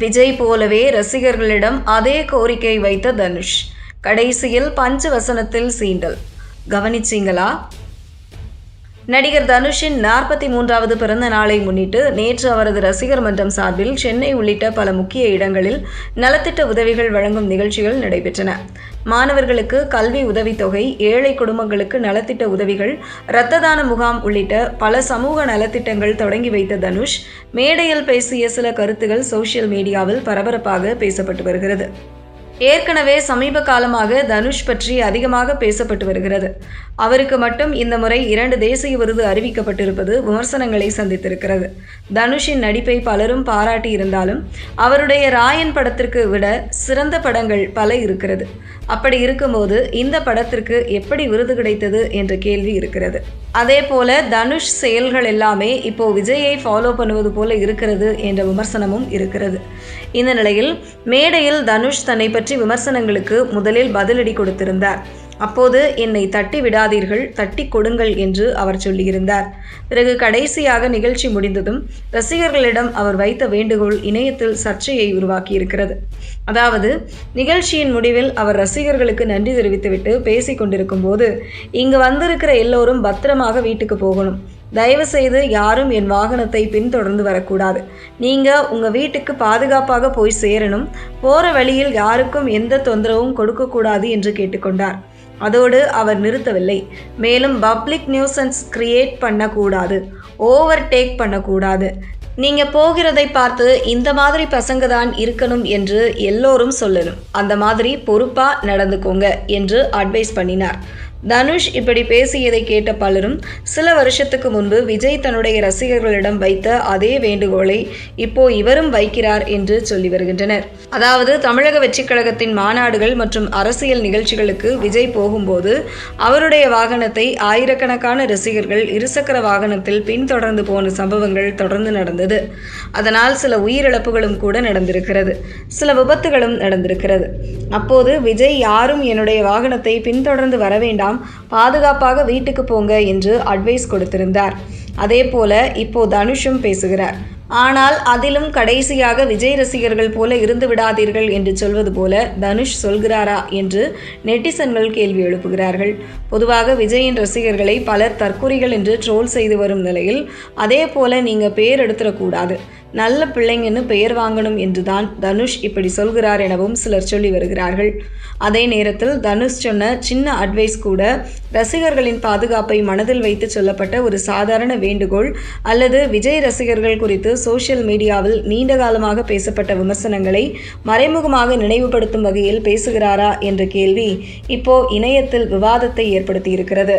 விஜய் போலவே ரசிகர்களிடம் அதே கோரிக்கை வைத்த தனுஷ் கடைசியில் பஞ்ச வசனத்தில் சீண்டல். கவனிச்சிங்களா? நடிகர் தனுஷின் 43வது பிறந்த நாளை முன்னிட்டு நேற்று அவரது ரசிகர் மன்றம் சார்பில் சென்னை உள்ளிட்ட பல முக்கிய இடங்களில் நலத்திட்ட உதவிகள் வழங்கும் நிகழ்ச்சிகள் நடைபெற்றன. மாணவர்களுக்கு கல்வி உதவித்தொகை, ஏழை குடும்பங்களுக்கு நலத்திட்ட உதவிகள், இரத்த தான முகாம் உள்ளிட்ட பல சமூக நலத்திட்டங்கள் தொடங்கி வைத்த தனுஷ் மேடையில் பேசிய சில கருத்துகள் சோசியல் மீடியாவில் பரபரப்பாக பேசப்பட்டு வருகிறது. ஏற்கனவே சமீப காலமாக தனுஷ் பற்றி அதிகமாக பேசப்பட்டு வருகிறது. அவருக்கு மட்டும் இந்த முறை 2 தேசிய விருது அறிவிக்கப்பட்டிருப்பது விமர்சனங்களை சந்தித்திருக்கிறது. தனுஷின் நடிப்பை பலரும் பாராட்டி இருந்தாலும் அவருடைய ராயன் படத்திற்கு விட சிறந்த படங்கள் பல இருக்கிறது. அப்படி இருக்கும்போது இந்த படத்திற்கு எப்படி விருது கிடைத்தது என்ற கேள்வி இருக்கிறது. அதே போல தனுஷ் செயல்கள் எல்லாமே இப்போ விஜயை ஃபாலோ பண்ணுவது போல இருக்கிறது என்ற விமர்சனமும் இருக்கிறது. இந்த நிலையில் மேடையில் தனுஷ் தன்னை பற்றி விமர்சனங்களுக்கு முதலில் பதிலடி கொடுத்திருந்தார். அப்போது என்னை தட்டி விடாதீர்கள், தட்டி கொடுங்கள் என்று அவர் சொல்லியிருந்தார். பிறகு கடைசியாக நிகழ்ச்சி முடிந்ததும் ரசிகர்களிடம் அவர் வைத்த வேண்டுகோள் இணையத்தில் சர்ச்சையை உருவாக்கியிருக்கிறது. அதாவது, நிகழ்ச்சியின் முடிவில் அவர் ரசிகர்களுக்கு நன்றி தெரிவித்துவிட்டு பேசிக் கொண்டிருக்கும் போது, இங்கு வந்திருக்கிற எல்லோரும் பத்திரமாக வீட்டுக்கு போகணும். தயவு செய்து யாரும் என் வாகனத்தை பின்தொடர்ந்து வரக்கூடாது. நீங்க உங்க வீட்டுக்கு பாதுகாப்பாக போய் சேரணும். போற வழியில் யாருக்கும் எந்த தொந்தரவும் கொடுக்கக்கூடாது என்று கேட்டுக்கொண்டார். அதோடு அவர் நிறுத்தவில்லை. மேலும் பப்ளிக் நியூசன்ஸ் கிரியேட் பண்ணக்கூடாது, ஓவர்டேக் பண்ணக்கூடாது. நீங்க போகிறதை பார்த்து இந்த மாதிரி பசங்க தான் இருக்கணும் என்று எல்லோரும் சொல்லணும். அந்த மாதிரி பொறுப்பா நடந்துக்கோங்க என்று அட்வைஸ் பண்ணினார். தனுஷ் இப்படி பேசியதை கேட்ட பலரும் சில வருஷத்துக்கு முன்பு விஜய் தன்னுடைய ரசிகர்களிடம் வைத்த அதே வேண்டுகோளை இப்போ இவரும் வைக்கிறார் என்று சொல்லி வருகின்றனர். அதாவது, தமிழக வெற்றிக் கழகத்தின் மாநாடுகள் மற்றும் அரசியல் நிகழ்ச்சிகளுக்கு விஜய் போகும்போது அவருடைய வாகனத்தை ஆயிரக்கணக்கான ரசிகர்கள் இருசக்கர வாகனத்தில் பின்தொடர்ந்து போன சம்பவங்கள் தொடர்ந்து நடந்தது. அதனால் சில உயிரிழப்புகளும் கூட நடந்திருக்கிறது, சில விபத்துகளும் நடந்திருக்கிறது. அப்போது விஜய் யாரும் என்னுடைய வாகனத்தை பின்தொடர்ந்து வர வேண்டாம், பாதுகாப்பாக வீட்டுக்கு போங்க என்று அட்வைஸ் கொடுத்திருந்தார். அதே போல இப்போ தனுஷும் பேசுகிறார். ஆனால் அதிலும் கடைசியாக விஜய் ரசிகர்கள் போல இருந்து விடாதீர்கள் என்று சொல்வது போல தனுஷ் சொல்கிறாரா என்று நெட்டிசன்கள் கேள்வி எழுப்புகிறார்கள். பொதுவாக விஜயின் ரசிகர்களை பலர் தற்குறிகள் என்று ட்ரோல் செய்து வரும் நிலையில் அதே போல நீங்க பேர் எடுத்துடக்கூடாது, நல்ல பிள்ளைங்கன்னு பெயர் வாங்கணும் என்றுதான் தனுஷ் இப்படி சொல்கிறார் எனவும் சிலர் சொல்லி வருகிறார்கள். அதே நேரத்தில் தனுஷ் சொன்ன சின்ன அட்வைஸ் கூட ரசிகர்களின் பாதுகாப்பை மனதில் வைத்து சொல்லப்பட்ட ஒரு சாதாரண வேண்டுகோள் அல்லது விஜய் ரசிகர்கள் குறித்து சோசியல் மீடியாவில் நீண்ட காலமாக பேசப்பட்ட விமர்சனங்களை மறைமுகமாக நினைவுபடுத்தும் வகையில் பேசுகிறாரா என்ற கேள்வி இப்போ இணையத்தில் விவாதத்தை ஏற்படுத்தியிருக்கிறது.